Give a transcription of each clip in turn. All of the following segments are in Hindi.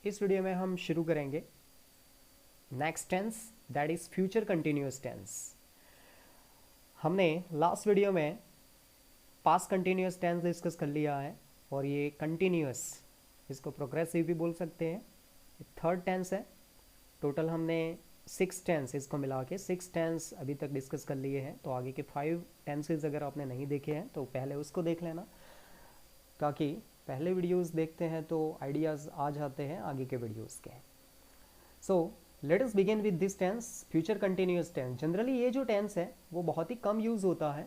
इस वीडियो में हम शुरू करेंगे next tense, that is future continuous tense. हमने लास्ट वीडियो में पास्ट कंटिन्यूअस टेंस डिस्कस कर लिया है और ये कंटिन्यूअस, इसको प्रोग्रेसिव भी बोल सकते हैं, थर्ड टेंस है। टोटल हमने 6 टेंस, इसको मिला के 6 टेंस अभी तक डिस्कस कर लिए हैं। तो आगे के 5 टेंसेज अगर आपने नहीं देखे हैं तो पहले उसको देख लेना, ताकि पहले वीडियोस देखते हैं तो आइडियाज़ आ जाते हैं आगे के वीडियोस के। So let us begin with this tense, future continuous tense. Generally ये जो टेंस है वो बहुत ही कम यूज़ होता है।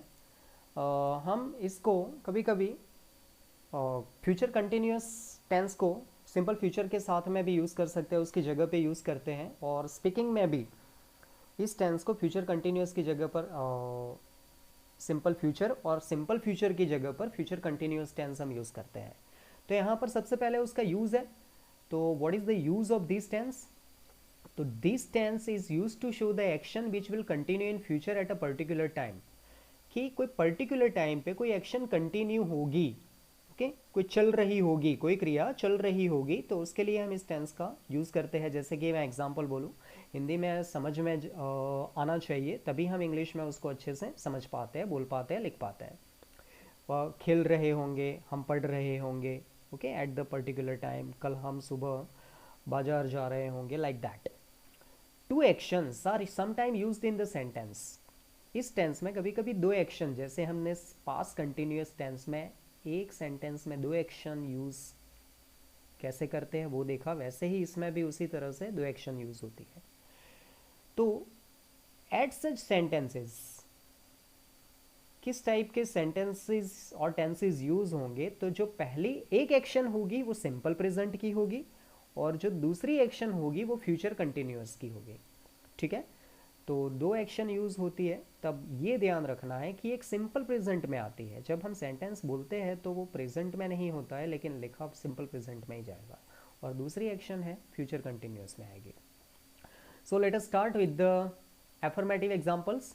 हम इसको कभी कभी फ्यूचर कंटिन्यूअस टेंस को सिंपल फ्यूचर के साथ में भी यूज़ कर सकते हैं, उसकी जगह पे यूज़ करते हैं। और स्पीकिंग में भी इस टेंस को फ्यूचर कंटिन्यूअस की जगह पर सिंपल फ्यूचर और सिंपल फ्यूचर की जगह पर फ्यूचर कंटिन्यूअस टेंस हम यूज़ करते हैं। तो यहाँ पर सबसे पहले उसका यूज़ है। तो what is the use of this tense? तो this tense is use to show the action which will continue in future at a particular time, कि कोई पर्टिकुलर टाइम पे कोई एक्शन कंटिन्यू होगी, ओके, कोई चल रही होगी, कोई क्रिया चल रही होगी, तो उसके लिए हम इस टेंस का यूज़ करते हैं। जैसे कि मैं एग्जांपल बोलूँ, हिंदी में समझ में आना चाहिए, तभी हम इंग्लिश में उसको अच्छे से समझ पाते हैं, बोल पाते हैं, लिख पाते हैं। खेल रहे होंगे, हम पढ़ रहे होंगे, okay, at the particular time, कल हम सुबह बाजार जा रहे होंगे, like that. Two actions are sometime used in the sentence. इस टेंस में कभी कभी दो एक्शन, जैसे हमने पास्ट कंटिन्यूअस टेंस में एक सेंटेंस में दो एक्शन यूज कैसे करते हैं वो देखा, वैसे ही इसमें भी उसी तरह से दो एक्शन यूज होती है। तो एट सच सेंटेंसेस, किस टाइप के सेंटेंसेस और टेंसेस यूज होंगे? तो जो पहली एक एक्शन होगी वो सिंपल प्रेजेंट की होगी, और जो दूसरी एक्शन होगी वो फ्यूचर कंटिन्यूअस की होगी। ठीक है, तो दो एक्शन यूज होती है। तब ये ध्यान रखना है कि एक सिंपल प्रेजेंट में आती है। जब हम सेंटेंस बोलते हैं तो वो प्रेजेंट में नहीं होता है, लेकिन लिखा सिंपल प्रेजेंट में ही जाएगा, और दूसरी एक्शन है फ्यूचर कंटिन्यूअस में आएगी। सो let us start with the affirmative examples.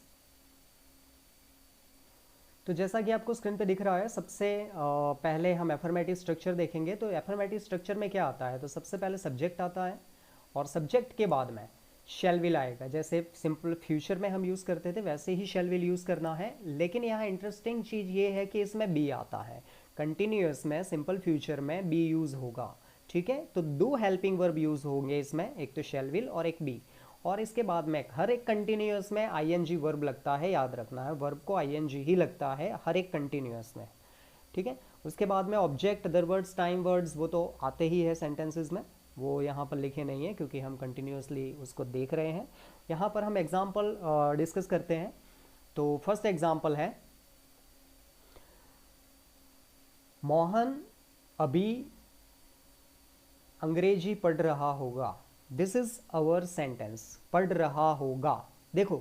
तो जैसा कि आपको स्क्रीन पे दिख रहा है, सबसे पहले हम एफर्मेटिव स्ट्रक्चर देखेंगे। तो एफर्मेटिव स्ट्रक्चर में क्या आता है? तो सबसे पहले सब्जेक्ट आता है, और सब्जेक्ट के बाद में शैल विल आएगा। जैसे सिंपल फ्यूचर में हम यूज़ करते थे वैसे ही शैल विल यूज़ करना है। लेकिन यहाँ इंटरेस्टिंग चीज़ ये है कि इसमें बी आता है। कंटिन्यूअस में सिंपल फ्यूचर में बी यूज़ होगा। ठीक है, तो दो हेल्पिंग वर्ब यूज़ होंगे इसमें, एक तो शैल विल और एक बी। और इसके बाद में हर एक कंटिन्यूअस में आईएनजी वर्ब लगता है, याद रखना है, वर्ब को आईएनजी ही लगता है हर एक कंटिन्यूअस में। ठीक है, उसके बाद में object, other words, time words, वो तो आते ही है सेंटेंसेस में, वो यहाँ पर लिखे नहीं है क्योंकि हम कंटिन्यूअसली उसको देख रहे हैं। यहाँ पर हम एग्जाम्पल डिस्कस करते हैं। तो फर्स्ट एग्जाम्पल है, मोहन अभी अंग्रेजी पढ़ रहा होगा। दिस इज अवर सेंटेंस, पढ़ रहा होगा। देखो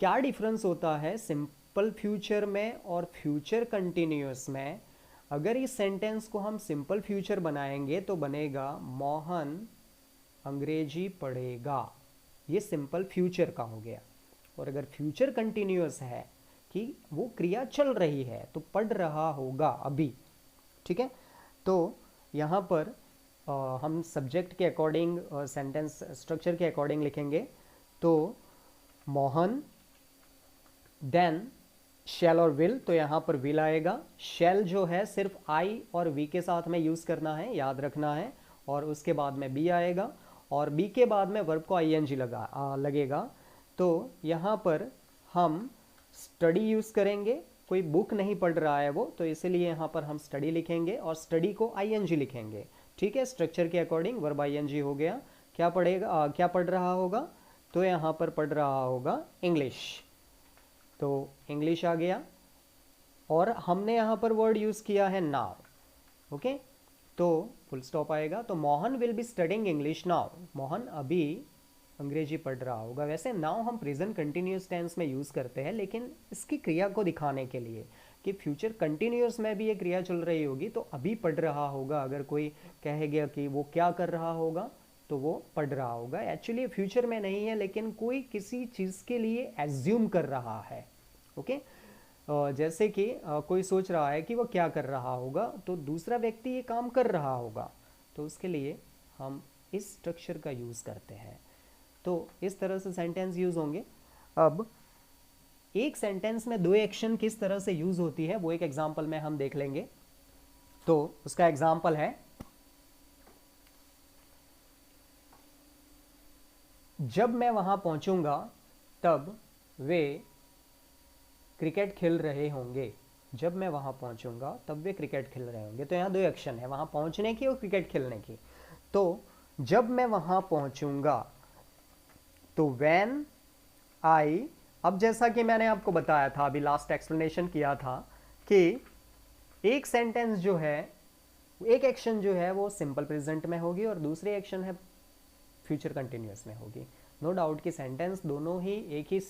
क्या डिफरेंस होता है सिंपल फ्यूचर में और फ्यूचर कंटिन्यूअस में। अगर इस सेंटेंस को हम सिंपल फ्यूचर बनाएंगे तो बनेगा मोहन अंग्रेजी पढ़ेगा, ये सिंपल फ्यूचर का हो गया। और अगर फ्यूचर कंटिन्यूअस है कि वो क्रिया चल रही है, तो पढ़ रहा होगा अभी। ठीक है, तो यहाँ पर हम सब्जेक्ट के अकॉर्डिंग सेंटेंस स्ट्रक्चर के अकॉर्डिंग लिखेंगे। तो मोहन, देन शैल और विल, तो यहाँ पर विल आएगा। शैल जो है सिर्फ आई और वी के साथ में यूज़ करना है, याद रखना है। और उसके बाद में बी आएगा, और बी के बाद में वर्ब को आईएनजी लगेगा। तो यहाँ पर हम स्टडी यूज़ करेंगे। कोई बुक नहीं पढ़ रहा है वो, तो इसीलिए यहाँ पर हम स्टडी लिखेंगे और स्टडी को आईएनजी लिखेंगे। ठीक है, स्ट्रक्चर के अकॉर्डिंग वर्ब आईएनजी हो गया। क्या पढ़ेगा, क्या पढ़ रहा होगा? तो यहाँ पर पढ़ रहा होगा इंग्लिश, तो इंग्लिश आ गया। और हमने यहाँ पर वर्ड यूज़ किया है नाउ, ओके, तो फुल स्टॉप आएगा। तो Mohan will be studying English now, Mohan अभी अंग्रेजी पढ़ रहा होगा। वैसे नाउ हम प्रेजेंट कंटिन्यूअस टेंस में यूज़ करते हैं, लेकिन इसकी क्रिया को दिखाने के लिए कि फ्यूचर कंटिन्यूअस में भी ये क्रिया चल रही होगी, तो अभी पढ़ रहा होगा। अगर कोई कहेगा कि वो क्या कर रहा होगा, तो वो पढ़ रहा होगा। एक्चुअली फ्यूचर में नहीं है, लेकिन कोई किसी चीज़ के लिए एज्यूम कर रहा है। ओके, जैसे कि कोई सोच रहा है कि वो क्या कर रहा होगा, तो दूसरा व्यक्ति ये काम कर रहा होगा, तो उसके लिए हम इस स्ट्रक्चर का यूज़ करते हैं। तो इस तरह से सेंटेंस यूज़ होंगे। अब एक सेंटेंस में दो एक्शन किस तरह से यूज़ होती है वो एक एग्जाम्पल में हम देख लेंगे। तो उसका एग्जाम्पल है, जब मैं वहां पहुंचूंगा तब वे क्रिकेट खेल रहे होंगे। जब मैं वहां पहुंचूंगा तब वे क्रिकेट खेल रहे होंगे। तो यहाँ दो एक्शन है, वहां पहुंचने की और क्रिकेट खेलने की। तो जब मैं वहां पहुंचूंगा तो व्हेन आई, अब जैसा कि मैंने आपको बताया था, अभी लास्ट एक्सप्लेनेशन किया था कि एक सेंटेंस जो है, एक एक्शन जो है वो सिंपल प्रेजेंट में होगी और दूसरी एक्शन है फ्यूचर कंटिन्यूअस में होगी। नो डाउट कि सेंटेंस दोनों ही एक ही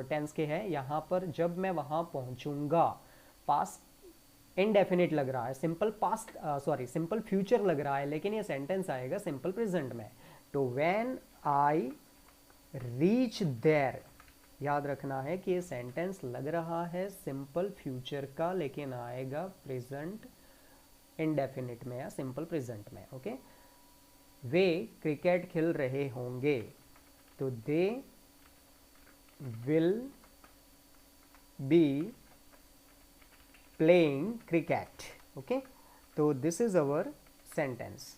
टेंस के हैं। यहाँ पर जब मैं वहाँ पहुँचूंगा पास्ट इनडेफिनिट लग रहा है, simple past sorry simple future लग रहा है, लेकिन ये सेंटेंस आएगा सिंपल प्रेजेंट में। तो व्हेन आई रीच देयर, याद रखना है कि ये सेंटेंस लग रहा है सिंपल फ्यूचर का, लेकिन आएगा प्रेजेंट इनडेफिनिट में या सिंपल प्रेजेंट में। ओके, वे क्रिकेट खेल रहे होंगे, तो they will be playing cricket. Okay, तो this is our sentence.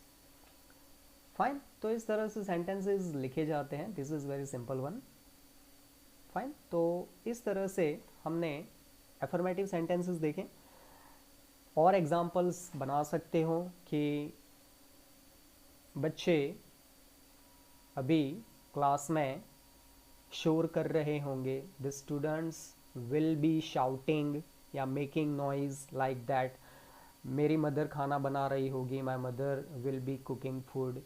Fine, तो इस तरह से सेंटेंसेस लिखे जाते हैं। This is very simple one. Fine, तो इस तरह से हमने एफर्मेटिव सेंटेंसेस देखे। और एग्जांपल्स बना सकते हो कि बच्चे अभी क्लास में शोर कर रहे होंगे, the students will be shouting या मेकिंग नॉइज लाइक दैट। मेरी मदर खाना बना रही होगी, my mother will be cooking food.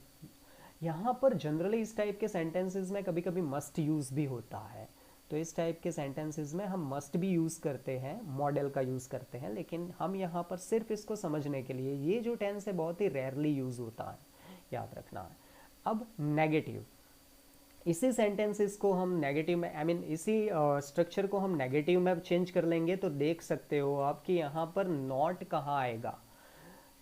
यहाँ पर जनरली इस टाइप के सेंटेंसेस में कभी कभी मस्ट यूज़ भी होता है। तो इस टाइप के सेंटेंसेस में हम मस्ट भी यूज़ करते हैं, मॉडल का यूज़ करते हैं, लेकिन हम यहाँ पर सिर्फ इसको समझने के लिए, ये जो टेंस है बहुत ही रेयरली यूज़ होता है, याद रखना है। अब नेगेटिव, इसी सेंटेंसेस को हम नेगेटिव में, आई मीन इसी स्ट्रक्चर को हम नेगेटिव में चेंज कर लेंगे। तो देख सकते हो आप कि यहाँ पर नॉट कहाँ आएगा,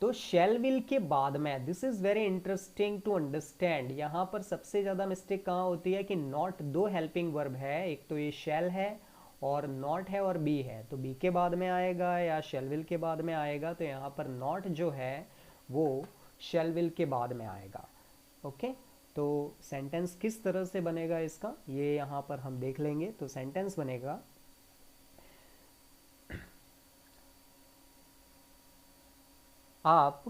तो शैल विल के बाद में। This is very interesting to understand. यहाँ पर सबसे ज़्यादा मिस्टेक कहाँ होती है कि नॉट दो हेल्पिंग वर्ब है, एक तो ये शैल है और नॉट है और बी है। तो बी के बाद में आएगा या शैल विल के बाद में आएगा, तो यहाँ पर नॉट जो है वो शैल विल के बाद में आएगा। ओके, तो सेंटेंस किस तरह से बनेगा इसका, ये यहाँ पर हम देख लेंगे। तो सेंटेंस बनेगा, आप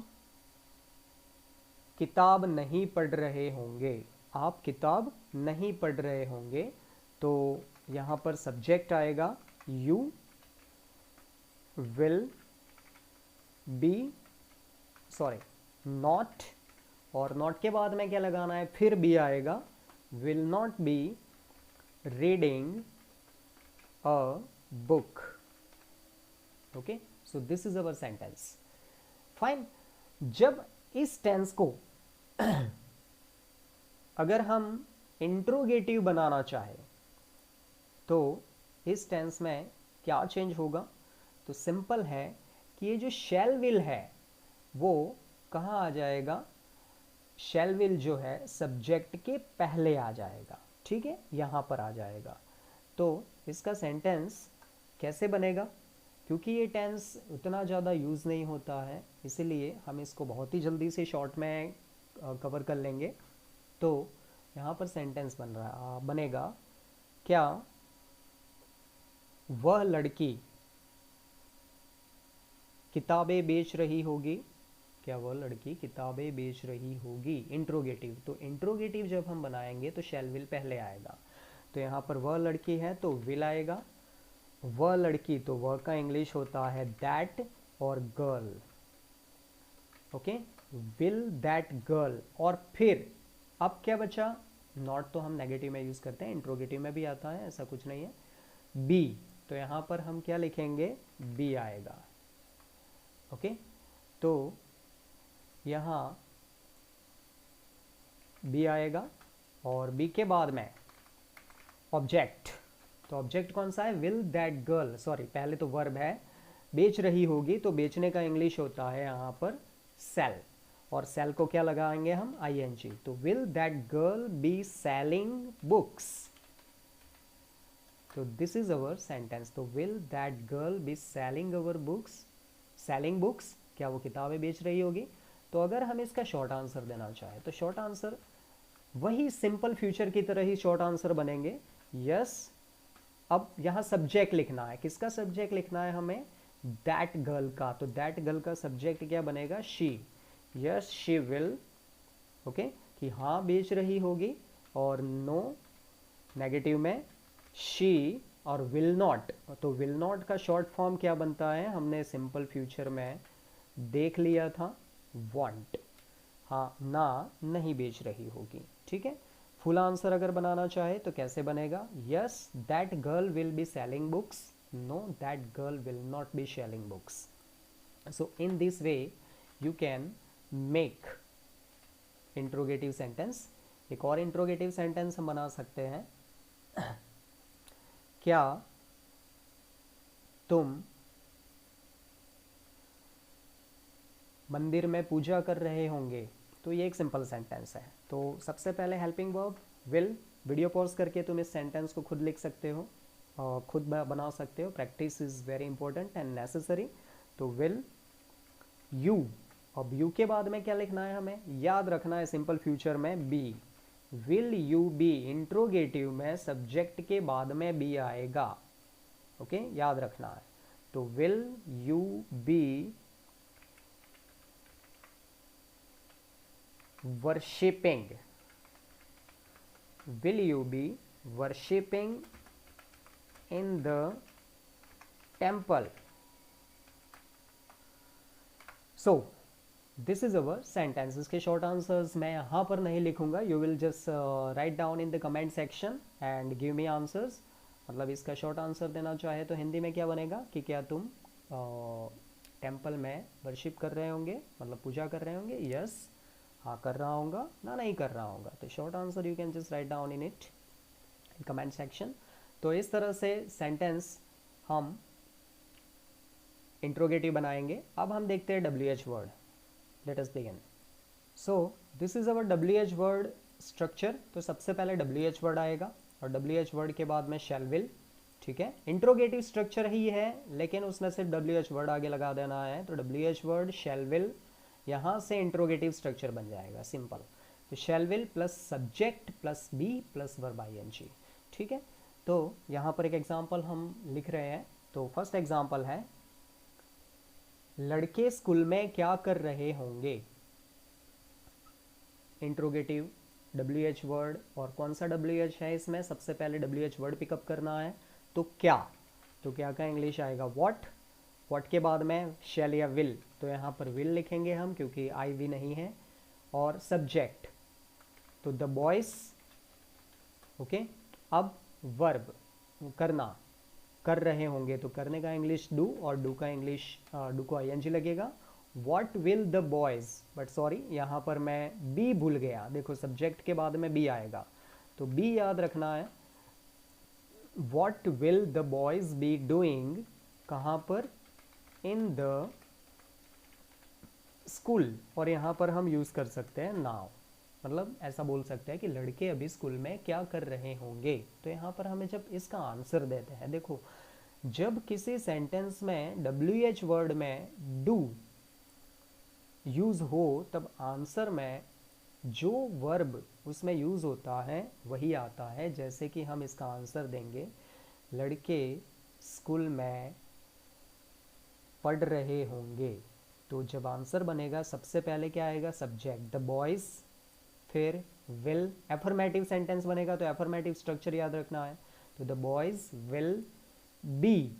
किताब नहीं पढ़ रहे होंगे। आप किताब नहीं पढ़ रहे होंगे, तो यहाँ पर सब्जेक्ट आएगा you will be, sorry not, और नॉट के बाद में क्या लगाना है, फिर बी आएगा, will not be reading a book. Okay, so this is our sentence. Fine, जब इस टेंस को अगर हम इंट्रोगेटिव बनाना चाहे तो इस टेंस में क्या चेंज होगा, तो सिंपल है कि ये जो शैल विल है वो कहाँ आ जाएगा, शैल विल जो है सब्जेक्ट के पहले आ जाएगा। ठीक है, यहाँ पर आ जाएगा। तो इसका सेंटेंस कैसे बनेगा, क्योंकि ये टेंस उतना ज़्यादा यूज़ नहीं होता है, इसीलिए हम इसको बहुत ही जल्दी से शॉर्ट में कवर कर लेंगे। तो यहाँ पर सेंटेंस बनेगा, क्या वह लड़की किताबें बेच रही होगी। क्या वह लड़की किताबें बेच रही होगी, इंट्रोगेटिव। तो इंट्रोगेटिव जब हम बनाएंगे तो शैल विल पहले आएगा। तो यहाँ पर वह लड़की है तो विल आएगा, वह लड़की, तो वह का इंग्लिश होता है दैट और girl. Okay, will that girl, और फिर अब क्या बचा, नॉट तो हम नेगेटिव में यूज करते हैं, इंट्रोगेटिव में भी आता है, ऐसा कुछ नहीं है। बी, तो यहाँ पर हम क्या लिखेंगे, बी आएगा। ओके, तो यहाँ बी आएगा और बी के बाद में ऑब्जेक्ट। तो ऑब्जेक्ट कौन सा है, विल दैट गर्ल, सॉरी पहले तो वर्ब है, बेच रही होगी, तो बेचने का इंग्लिश होता है यहाँ पर सेल। और सेल को क्या लगाएंगे हम, ING। तो will that girl be selling books, तो दिस इज अवर सेंटेंस। तो will that girl be selling our books, selling books, क्या वो किताबें बेच रही होगी। तो अगर हम इसका शॉर्ट आंसर देना चाहें तो शॉर्ट आंसर वही सिंपल फ्यूचर की तरह ही शॉर्ट आंसर बनेंगे, यस। अब यहाँ सब्जेक्ट लिखना है, किसका सब्जेक्ट लिखना है हमें, दैट गर्ल का। तो दैट गर्ल का सब्जेक्ट क्या बनेगा, she, yes she will, okay, कि हाँ बेच रही होगी, और नो नेगेटिव में शी, और विल नॉट। तो विल नॉट का शॉर्ट फॉर्म क्या बनता है, हमने सिंपल फ्यूचर में देख लिया था, वांट, हाँ ना नहीं बेच रही होगी, ठीक है। फुल आंसर अगर बनाना चाहे तो कैसे बनेगा, yes that girl will be selling books, know that girl will not be selling books. So in this way you can make interrogative sentence. एक और इंट्रोगेटिव सेंटेंस हम बना सकते हैं, क्या तुम मंदिर में पूजा कर रहे होंगे। तो ये एक सिंपल सेंटेंस है। तो सबसे पहले helping verb will, video pause करके तुम इस सेंटेंस को खुद लिख सकते हो और खुद बना सकते हो, practice is very important and necessary. तो विल, यू, अब यू के बाद में क्या लिखना है हमें, याद रखना है सिंपल फ्यूचर में be, will you be, interrogative में सब्जेक्ट के बाद में बी आएगा, ओके याद रखना है। तो will you be worshipping, will you be worshipping in the temple। so this is our sentence। इसके short answers मैं यहाँ पर नहीं लिखूंगा, you will just write down in the comment section and give me answers। मतलब इसका शॉर्ट आंसर देना चाहे तो हिंदी में क्या बनेगा कि क्या तुम टेम्पल में वर्शिप कर रहे होंगे, मतलब पूजा कर रहे होंगे, यस हाँ कर रहा होगा, ना नहीं कर रहा होगा। तो short answer you can just write down in it in comment section. तो इस तरह से सेंटेंस हम इंट्रोगेटिव बनाएंगे। अब हम देखते हैं WH word, late us begin. So this is our WH word structure. तो सबसे पहले WH वर्ड आएगा और WH वर्ड के बाद में शैल विल, ठीक है। इंट्रोगेटिव स्ट्रक्चर ही है लेकिन उसमें सिर्फ WH वर्ड आगे लगा देना है। तो WH वर्ड शैल विल, यहाँ से इंट्रोगेटिव स्ट्रक्चर बन जाएगा सिंपल। तो shall will plus subject plus be plus verb ING, ठीक है। तो यहाँ पर एक एग्जांपल हम लिख रहे हैं। तो फर्स्ट एग्जांपल है, लड़के स्कूल में क्या कर रहे होंगे। इंट्रोगेटिव WH वर्ड, और कौन सा WH है इसमें, सबसे पहले WH वर्ड पिकअप करना है। तो क्या, तो क्या का इंग्लिश आएगा व्हाट, व्हाट के बाद में शैल या विल, तो यहाँ पर विल लिखेंगे हम क्योंकि आई वी नहीं है। और सब्जेक्ट तो द बॉयज, ओके। अब वर्ब करना, कर रहे होंगे, तो करने का इंग्लिश डू, और डू का इंग्लिश डू को ING लगेगा। What will the boys, but sorry यहाँ पर मैं बी भूल गया, देखो सब्जेक्ट के बाद में बी आएगा तो बी याद रखना है। What will the boys be doing, कहाँ पर, इन द स्कूल, और यहाँ पर हम यूज़ कर सकते हैं नाउ, मतलब ऐसा बोल सकते हैं कि लड़के अभी स्कूल में क्या कर रहे होंगे। तो यहाँ पर हमें जब इसका आंसर देते हैं, देखो जब किसी सेंटेंस में WH वर्ड में डू यूज़ हो तब आंसर में जो वर्ब उसमें यूज़ होता है वही आता है। जैसे कि हम इसका आंसर देंगे, लड़के स्कूल में पढ़ रहे होंगे। तो जब आंसर बनेगा सबसे पहले क्या आएगा, सब्जेक्ट द बॉयज, फिर विल, एफर्मेटिव सेंटेंस बनेगा तो एफर्मेटिव स्ट्रक्चर याद रखना है। तो द बॉयज विल बी,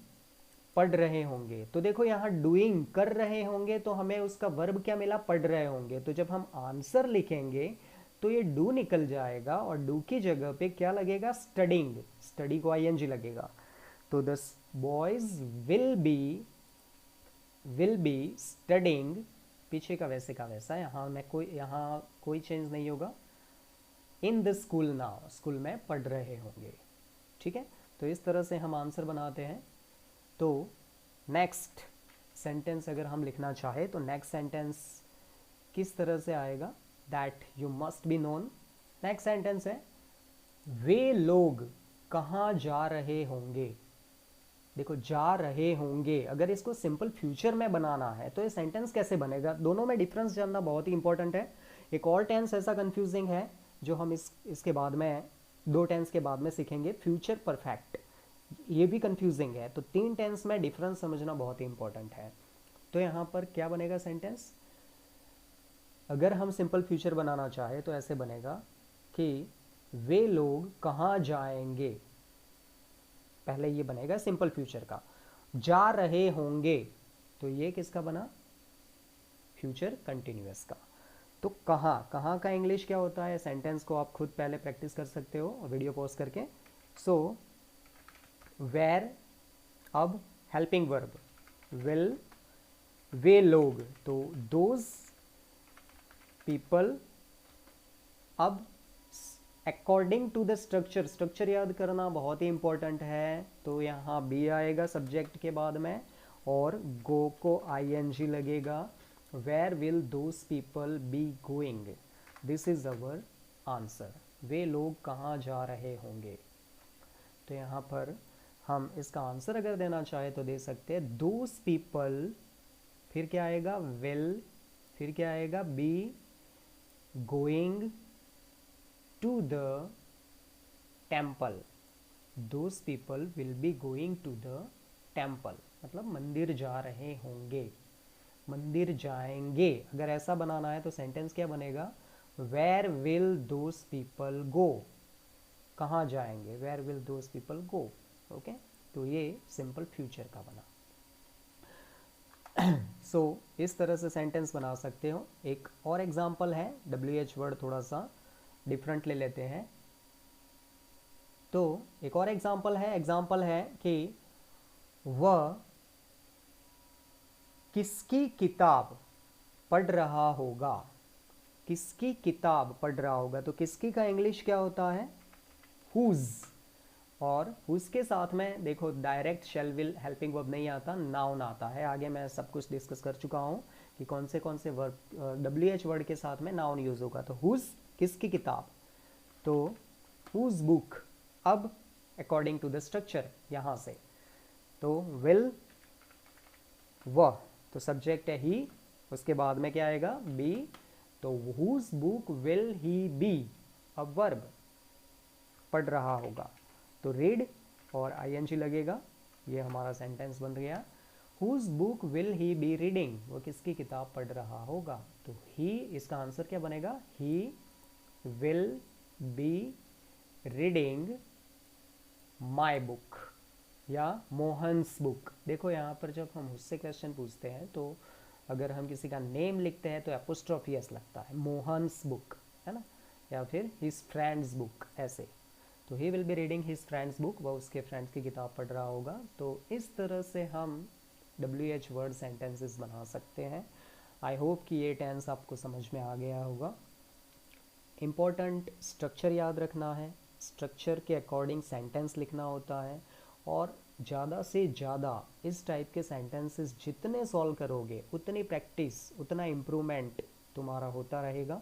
पढ़ रहे होंगे। तो देखो यहाँ डूइंग, कर रहे होंगे, तो हमें उसका वर्ब क्या मिला, पढ़ रहे होंगे। तो जब हम आंसर लिखेंगे तो ये डू निकल जाएगा और डू की जगह पे क्या लगेगा, स्टडिंग, स्टडी को ING लगेगा। तो the boys will be studying, पीछे का वैसे का वैसा, यहाँ कोई चेंज नहीं होगा। In the school now, school में पढ़ रहे होंगे, ठीक है। तो इस तरह से हम आंसर बनाते हैं। तो नेक्स्ट सेंटेंस अगर हम लिखना चाहे तो नेक्स्ट सेंटेंस किस तरह से आएगा, that you must be known. Next sentence है वे लोग कहाँ जा रहे होंगे। देखो जा रहे होंगे, अगर इसको सिंपल फ्यूचर में बनाना है तो ये सेंटेंस कैसे बनेगा, दोनों में डिफरेंस जानना बहुत ही इंपॉर्टेंट है। एक और टेंस ऐसा कंफ्यूजिंग है जो हम इसके बाद में 2 टेंस के बाद में सीखेंगे, फ्यूचर परफेक्ट, ये भी कंफ्यूजिंग है। तो 3 टेंस में डिफरेंस समझना बहुत ही इंपॉर्टेंट है। तो यहाँ पर क्या बनेगा सेंटेंस, अगर हम सिंपल फ्यूचर बनाना चाहे तो ऐसे बनेगा कि वे लोग कहाँ जाएंगे, पहले ये बनेगा सिंपल फ्यूचर का। जा रहे होंगे तो ये किसका बना, फ्यूचर कंटिन्यूअस का। तो कहाँ, कहाँ का इंग्लिश क्या होता है, सेंटेंस को आप खुद पहले प्रैक्टिस कर सकते हो वीडियो पॉज करके। सो वेर, अब हेल्पिंग वर्ब विल, वे लोग तो दोज पीपल। अब according to the structure, structure याद करना बहुत ही इंपॉर्टेंट है। तो यहाँ बी आएगा सब्जेक्ट के बाद में और गो को ing लगेगा। Where will those people be going, this is our answer, वे लोग कहाँ जा रहे होंगे। तो यहाँ पर हम इसका आंसर अगर देना चाहे तो दे सकते हैं दोज पीपल, फिर क्या आएगा विल, फिर क्या आएगा be going to the temple, those people will be going to the temple, मतलब मंदिर जा रहे होंगे, मंदिर जाएंगे। अगर ऐसा बनाना है तो सेंटेंस क्या बनेगा, where will those people go, कहाँ जाएंगे, where will those people go. Okay, तो ये सिंपल फ्यूचर का बना। सो इस तरह से सेंटेंस बना सकते हो। एक और एग्जांपल है, WH वर्ड थोड़ा सा डिफरेंट ले लेते हैं। तो एक और एग्जांपल है कि वह किसकी किताब पढ़ रहा होगा, किसकी किताब पढ़ रहा होगा। तो किसकी का इंग्लिश क्या होता है, हुज, और उसके साथ में देखो direct shall will helping verb नहीं आता, नाउन आता है। आगे मैं सब कुछ डिस्कस कर चुका हूँ कि कौन से वर्ब WH वर्ड के साथ में नाउन यूज होगा। तो हुज किसकी किताब, तो हुज बुक। अब अकॉर्डिंग टू द स्ट्रक्चर यहाँ से, तो विल वह, तो सब्जेक्ट है ही, उसके बाद में क्या आएगा बी, तो whose book will he be, अब वर्ब पढ़ रहा होगा तो रीड और ing लगेगा, ये हमारा सेंटेंस बन गया। Whose book will he be reading, वो किसकी किताब पढ़ रहा होगा। तो ही, इसका आंसर क्या बनेगा, he will be reading my book या मोहन्स बुक। देखो यहाँ पर जब हम उससे क्वेश्चन पूछते हैं तो अगर हम किसी का नेम लिखते हैं तो एपोस्ट्रोफी एस लगता है, मोहन्स बुक, है ना, या फिर हिज फ्रेंड्स बुक ऐसे। तो he will be reading his friends book, वह उसके फ्रेंड्स की किताब पढ़ रहा होगा। तो इस तरह से हम WH वर्ड सेंटेंसेस बना सकते हैं। आई होप कि ये टेंस आपको समझ में आ गया होगा। इम्पोर्टेंट स्ट्रक्चर याद रखना है, स्ट्रक्चर के अकॉर्डिंग सेंटेंस लिखना होता है, और ज़्यादा से ज़्यादा इस टाइप के सेंटेंसेस जितने सॉल्व करोगे उतनी प्रैक्टिस, उतना इम्प्रूवमेंट तुम्हारा होता रहेगा।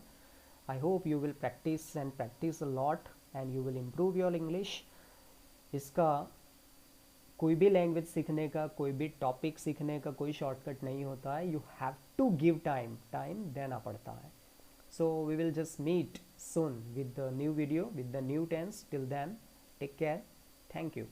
I hope you will practice and practice a lot and you will improve your English. इसका कोई भी लैंग्वेज सीखने का, कोई भी टॉपिक सीखने का कोई शॉर्टकट नहीं होता है, you have to give time, time देना पड़ता है। So we will just meet soon with the new video, with the new tense. Till then, take care. Thank you.